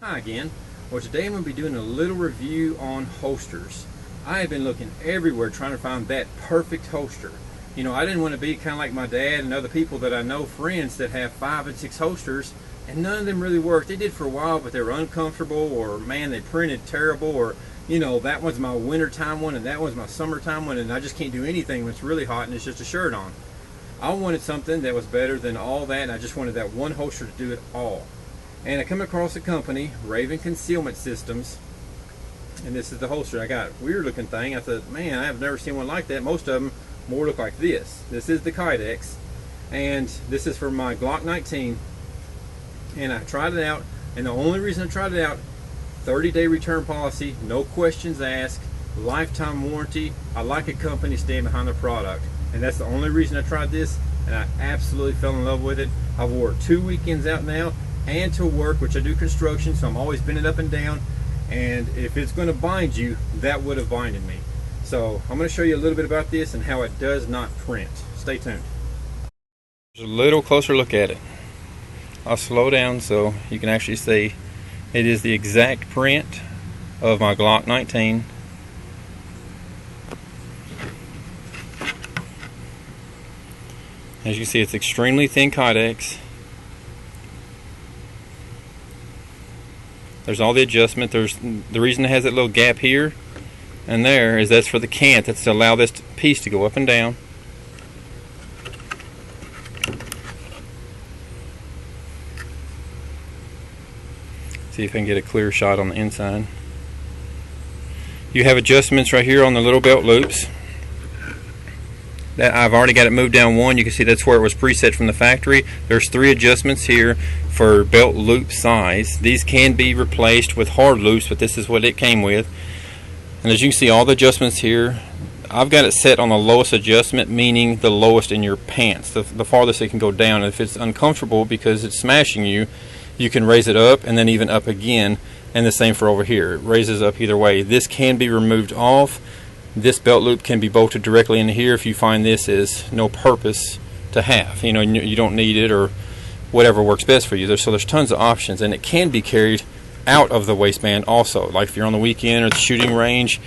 Hi again. Well, today I'm going to be doing a little review on holsters. I have been looking everywhere trying to find that perfect holster. You know, I didn't want to be kind of like my dad and other people that I know, friends that have 5 and 6 holsters, and none of them really worked. They did for a while, but they were uncomfortable, or man, they printed terrible, or you know, that one's my wintertime one and that one's my summertime one, and I just can't do anything when it's really hot and it's just a shirt on. I wanted something that was better than all that, and I just wanted that one holster to do it all. And I come across a company, Raven Concealment Systems, and this is the holster I got. Weird looking thing. I thought, man, I have never seen one like that. Most of them more look like this. This is the Kydex, and this is for my Glock 19. And I tried it out, and the only reason I tried it out, 30-day return policy, no questions asked, lifetime warranty. I like a company staying behind the product, and that's the only reason I tried this, and I absolutely fell in love with it. I've wore it 2 weekends out now, and to work, which I do construction, so I'm always bending up and down, and if it's going to bind you, that would have binded me. So I'm going to show you a little bit about this and how it does not print. Stay tuned. There's a little closer look at it. I'll slow down so you can actually see it is the exact print of my Glock 19. As you can see, it's extremely thin Kydex. There's all the adjustment. There's the reason it has that little gap here and there is that's for the cant. That's to allow this piece to go up and down. See if I can get a clear shot on the inside. You have adjustments right here on the little belt loops. That I've already got it moved down one. You can see that's where it was preset from the factory. There's 3 adjustments here for belt loop size. These can be replaced with hard loops, but this is what it came with. And as you can see, all the adjustments here, I've got it set on the lowest adjustment, meaning the lowest in your pants, the farthest it can go down. And if it's uncomfortable because it's smashing you, you can raise it up and then even up again, and the same for over here. It raises up either way. This can be removed off. This belt loop can be bolted directly in here if you find this is no purpose to have. You know, you don't need it or whatever works best for you. So there's tons of options, and it can be carried out of the waistband also. Like if you're on the weekend or the shooting range,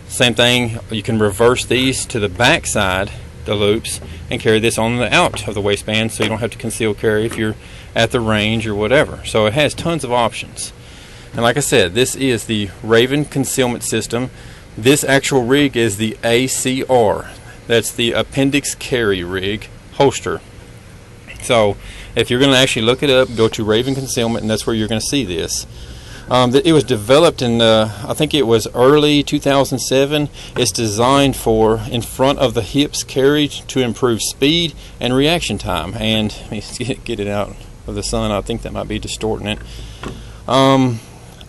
same thing. You can reverse these to the back side, the loops, and carry this on the out of the waistband, so you don't have to conceal carry if you're at the range or whatever. So it has tons of options. And like I said, this is the Raven Concealment System. This actual rig is the ACR. That's the Appendix Carry Rig holster. So if you're going to actually look it up, go to Raven Concealment, and that's where you're going to see this. It was developed in, I think it was early 2007. It's designed for in front of the hips carry to improve speed and reaction time. And let me get it out of the sun. I think that might be distorting it. I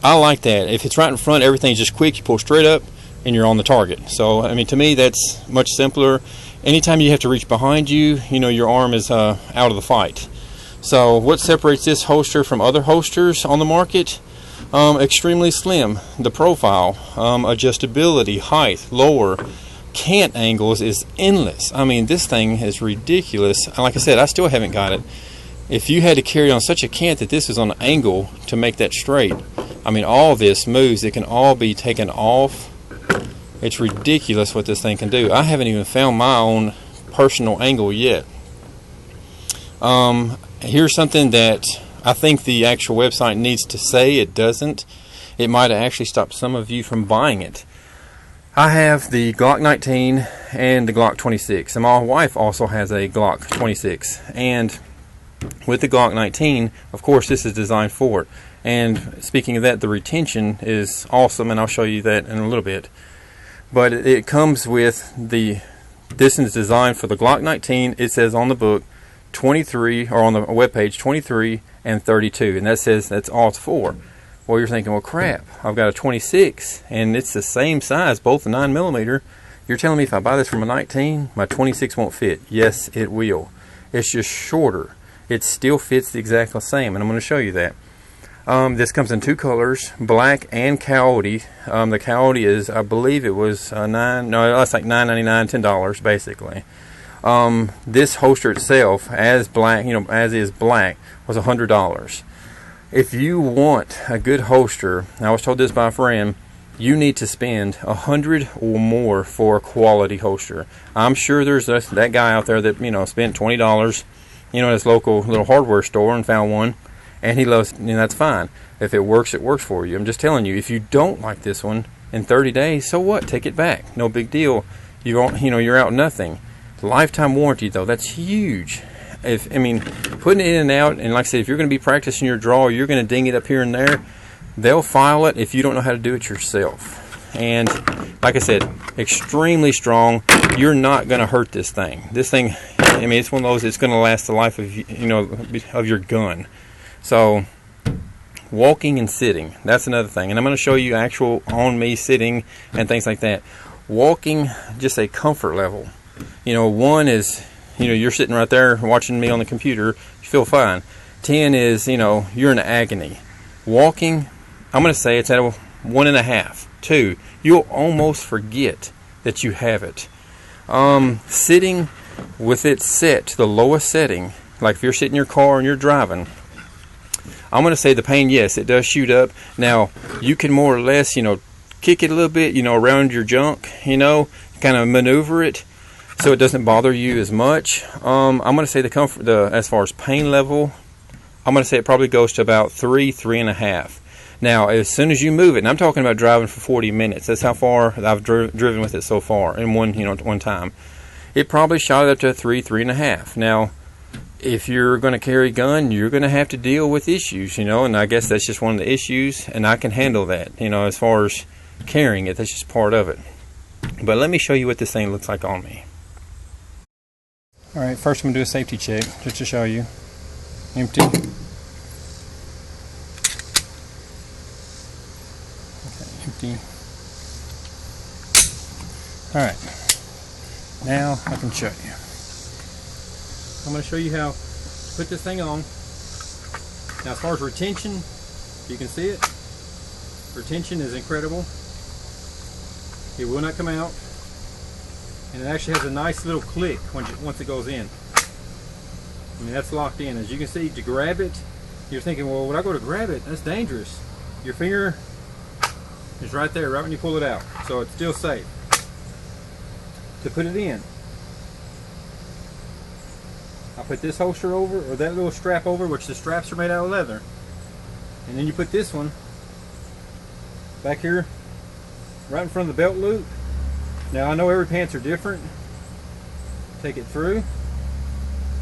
like that. If it's right in front, everything's just quick. You pull straight up and you're on the target. So I mean, to me, that's much simpler. Anytime you have to reach behind you, you know, your arm is out of the fight. So what separates this holster from other holsters on the market? Extremely slim. The profile, adjustability, height, lower, cant angles is endless. I mean, this thing is ridiculous. Like I said, I still haven't got it. If you had to carry on such a cant that this is on an angle to make that straight, I mean, all this moves. It can all be taken off. It's ridiculous what this thing can do. I haven't even found my own personal angle yet. Here's something that I think the actual website needs to say. It doesn't. It might have actually stopped some of you from buying it. I have the Glock 19 and the Glock 26, and my wife also has a Glock 26. And with the Glock 19, of course, this is designed for it. And speaking of that, the retention is awesome, and I'll show you that in a little bit. But it comes with this is designed for the Glock 19. It says on the book 23, or on the webpage 23 and 32, and that says that's all it's for. Well, you're thinking, well, crap, I've got a 26 and it's the same size, both the 9mm. You're telling me if I buy this from a 19, my 26 won't fit? Yes, it will. It's just shorter. It still fits the exact same, and I'm going to show you that. This comes in 2 colors, black and coyote. The coyote is, I believe it was that's like $9.99, $10 basically. This holster itself, as black, as is black, was $100. If you want a good holster, I was told this by a friend, you need to spend $100 or more for a quality holster. I'm sure there's that guy out there that, you know, spent $20, you know, at his local little hardware store and found one, and he loves, you know, that's fine. If it works for you. I'm just telling you, if you don't like this one in 30 days, so what? Take it back. No big deal. You're out nothing. Lifetime warranty though, that's huge. Putting it in and out, and like I said, if you're going to be practicing your draw, you're going to ding it up here and there, they'll file it if you don't know how to do it yourself. And like I said, extremely strong. You're not going to hurt this thing. This thing, it's one of those, it's going to last the life of your gun. So walking and sitting, that's another thing, and I'm going to show you actual on me sitting and things like that. Walking, just a comfort level. One is, you're sitting right there watching me on the computer, you feel fine. 10 is, you're in agony. Walking, I'm going to say it's at a 1.5. 2, you'll almost forget that you have it. Sitting with it set to the lowest setting, like if you're sitting in your car and you're driving, I'm going to say the pain, yes, it does shoot up. Now, you can more or less, kick it a little bit, around your junk, kind of maneuver it so it doesn't bother you as much. I'm going to say the comfort, as far as pain level, I'm going to say it probably goes to about 3.5. Now, as soon as you move it, and I'm talking about driving for 40 minutes, that's how far I've driven with it so far in one time. It probably shot it up to a 3.5. Now, if you're going to carry a gun, you're going to have to deal with issues, and I guess that's just one of the issues, and I can handle that, as far as carrying it. That's just part of it. But let me show you what this thing looks like on me. Alright, first I'm going to do a safety check, just to show you. Empty. Okay, empty. Alright, now I can show you. I'm going to show you how to put this thing on. Now, as far as retention, you can see it. Retention is incredible. It will not come out. And it actually has a nice little click once it goes in. That's locked in. As you can see, to grab it, you're thinking, well, when I go to grab it, that's dangerous. Your finger is right there, right when you pull it out. So it's still safe. To put it in, I put this holster over, or that little strap over, which the straps are made out of leather. And then you put this one back here, right in front of the belt loop. Now, I know every pants are different. Take it through.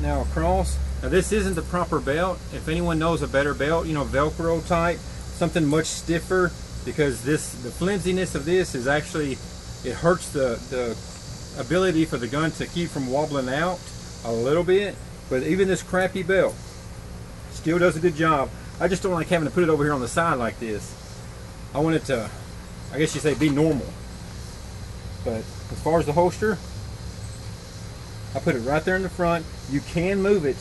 Now across. Now, this isn't the proper belt. If anyone knows a better belt, Velcro type, something much stiffer, because the flimsiness of this is actually, it hurts the ability for the gun to keep from wobbling out a little bit. But even this crappy belt still does a good job. I just don't like having to put it over here on the side like this. I want it to, I guess you say, be normal. But as far as the holster, I put it right there in the front. You can move it.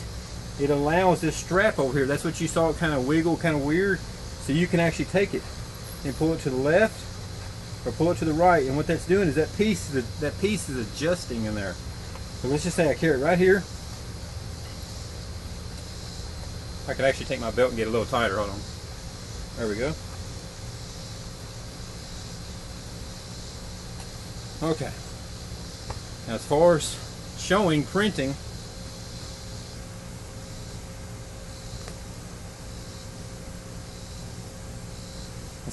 It allows this strap over here. That's what you saw, it kind of wiggle, kind of weird. So you can actually take it and pull it to the left or pull it to the right. And what that's doing is that piece is adjusting in there. So let's just say I carry it right here. I could actually take my belt and get a little tighter. Hold on. There we go. Okay. Now, as far as showing printing,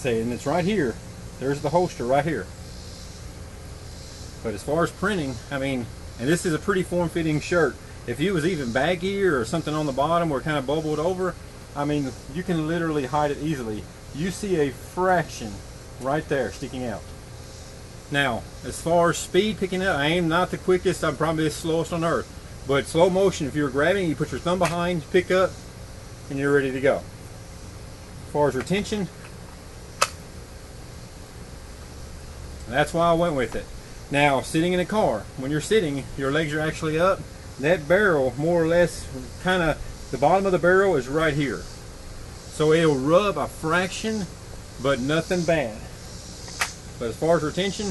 and it's right here. There's the holster right here. But as far as printing, and this is a pretty form-fitting shirt. If it was even baggier or something on the bottom or kind of bubbled over, you can literally hide it easily. You see a fraction right there sticking out. Now, as far as speed picking up, I am not the quickest. I'm probably the slowest on earth. But slow motion, if you're grabbing, you put your thumb behind, pick up, and you're ready to go. As far as retention, that's why I went with it. Now, sitting in a car, when you're sitting, your legs are actually up. That barrel, more or less, the bottom of the barrel is right here. So it'll rub a fraction, but nothing bad. But as far as retention,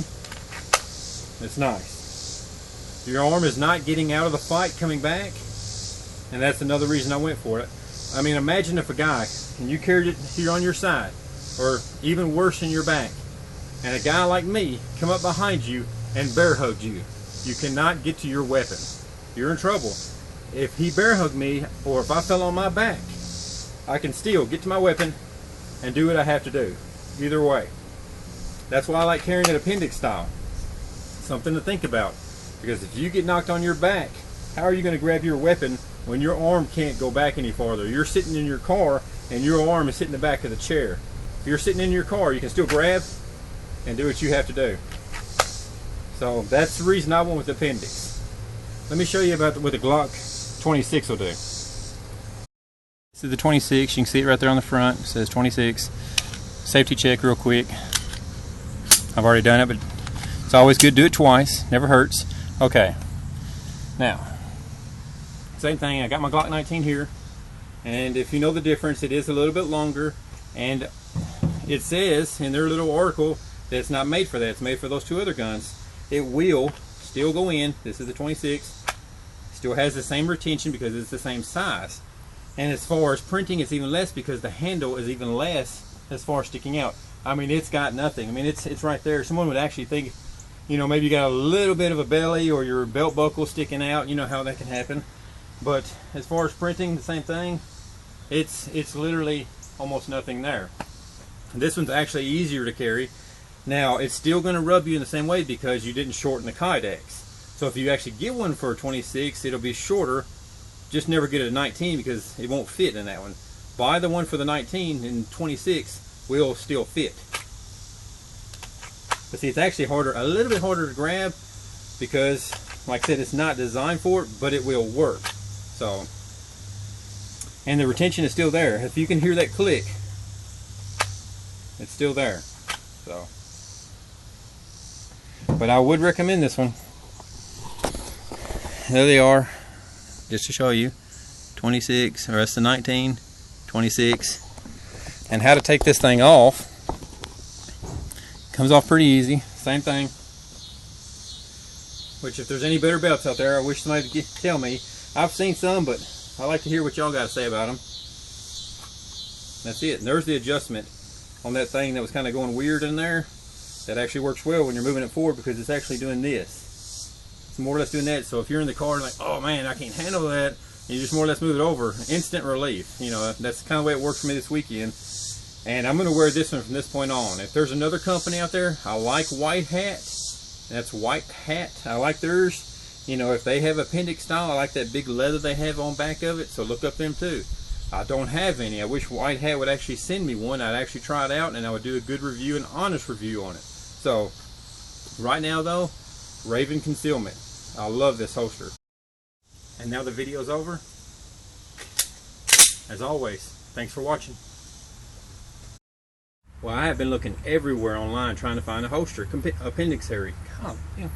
it's nice. Your arm is not getting out of the fight coming back, and that's another reason I went for it. I mean, imagine if a guy, and you carried it here on your side, or even worse in your back, and a guy like me come up behind you and bear hugged you. You cannot get to your weapon. You're in trouble. If he bear hugged me, or if I fell on my back, I can still get to my weapon and do what I have to do. Either way. That's why I like carrying it appendix style. Something to think about. Because if you get knocked on your back, how are you going to grab your weapon when your arm can't go back any farther? You're sitting in your car and your arm is sitting in the back of the chair. If you're sitting in your car, you can still grab and do what you have to do. So that's the reason I went with the appendix. Let me show you about what the Glock 26 will do. This is the 26. You can see it right there on the front. It says 26. Safety check real quick. I've already done it, but it's always good to do it twice. Never hurts. Okay. Now, same thing. I got my Glock 19 here, and if you know the difference, it is a little bit longer, and it says in their little article that it's not made for that. It's made for those two other guns. It will still go in. This is the 26. Still has the same retention because it's the same size. And as far as printing, it's even less because the handle is even less as far as sticking out. I mean, it's got nothing. I mean, it's right there. Someone would actually think, you know, maybe you got a little bit of a belly or your belt buckle sticking out. You know how that can happen. But as far as printing, the same thing. It's literally almost nothing there. This one's actually easier to carry. Now, it's still going to rub you in the same way because you didn't shorten the kydex. So if you actually get one for a 26, it'll be shorter. Just never get a 19 because it won't fit in that one. Buy the one for the 19 and 26 will still fit. But see, it's actually harder, a little bit harder to grab because, like I said, it's not designed for it, but it will work. So, and the retention is still there. If you can hear that click, it's still there. So, but I would recommend this one. There they are, just to show you. 26, or that's the 19, 26. And how to take this thing off. Comes off pretty easy. Same thing. Which, if there's any better belts out there, I wish somebody would tell me. I've seen some, but I like to hear what y'all got to say about them. That's it. And there's the adjustment on that thing that was kind of going weird in there. That actually works well when you're moving it forward because it's actually doing this. It's more or less doing that. So if you're in the car and like, oh man, I can't handle that, you just more or less move it over. Instant relief. You know, that's kind of the way it worked for me this weekend. And I'm going to wear this one from this point on. If there's another company out there, I like White Hat. That's White Hat. I like theirs. You know, if they have appendix style, I like that big leather they have on back of it. So look up them too. I don't have any. I wish White Hat would actually send me one. I'd actually try it out and I would do a good review, an honest review on it. So right now though, Raven Concealment. I love this holster. And now the video's over. As always, thanks for watching. Well, I have been looking everywhere online trying to find a holster, appendix Harry. God, yeah.